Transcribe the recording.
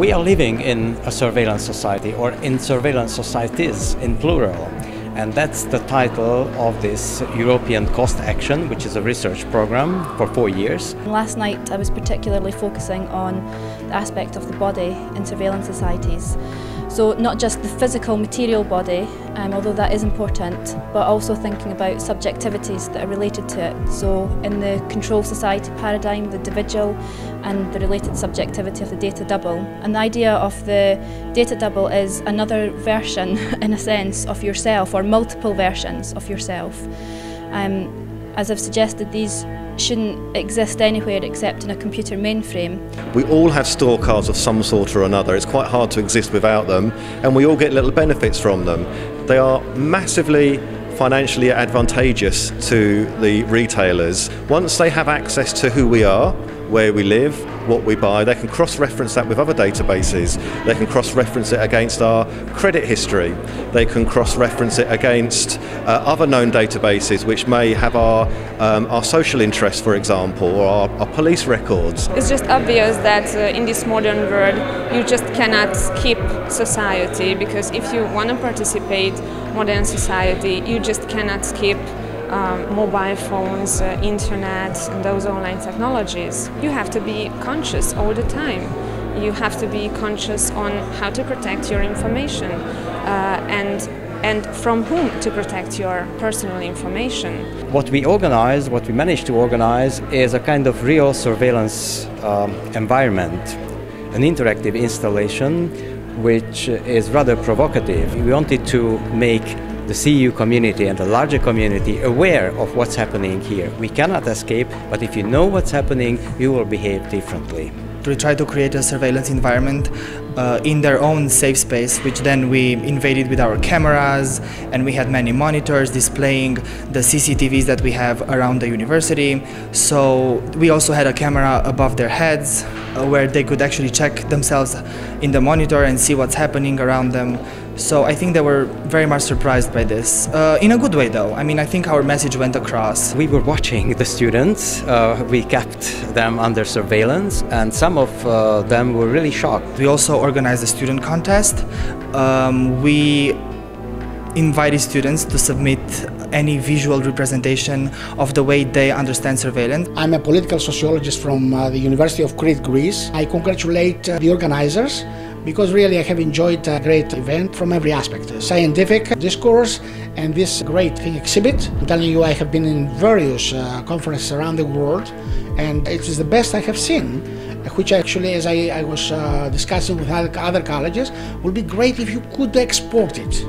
We are living in a surveillance society, or in surveillance societies in plural. And that's the title of this European Cost Action, which is a research program for 4 years. Last night I was particularly focusing on the aspect of the body in surveillance societies. So not just the physical material body, although that is important, but also thinking about subjectivities that are related to it. So in the control society paradigm, the individual and the related subjectivity of the data double. And the idea of the data double is another version, in a sense, of yourself, or multiple versions of yourself. As I've suggested, these shouldn't exist anywhere except in a computer mainframe. We all have store cards of some sort or another. It's quite hard to exist without them, and we all get little benefits from them. They are massively financially advantageous to the retailers. Once they have access to who we are, where we live, what we buy, they can cross-reference that with other databases. They can cross-reference it against our credit history. They can cross-reference it against other known databases which may have our social interests, for example, or our police records. It's just obvious that in this modern world you just cannot skip society, because if you want to participate in modern society, you just cannot skip mobile phones, internet, and those online technologies. You have to be conscious all the time. You have to be conscious on how to protect your information and from whom to protect your personal information. What we organize, what we managed to organize, is a kind of real surveillance environment, an interactive installation which is rather provocative. We wanted to make the CEU community and the larger community aware of what's happening here. We cannot escape, but if you know what's happening, you will behave differently. We try to create a surveillance environment in their own safe space, which then we invaded with our cameras, and we had many monitors displaying the CCTVs that we have around the university. So we also had a camera above their heads where they could actually check themselves in the monitor and see what's happening around them. So I think they were very much surprised by this, in a good way though. I mean, I think our message went across. We were watching the students, we kept them under surveillance, and some of them were really shocked. We also organized a student contest. We invited students to submit any visual representation of the way they understand surveillance. I'm a political sociologist from the University of Crete, Greece. I congratulate the organizers, because really I have enjoyed a great event from every aspect. Scientific discourse and this great exhibit. I'm telling you, I have been in various conferences around the world, and it is the best I have seen, which actually, as I was discussing with other colleges, would be great if you could export it.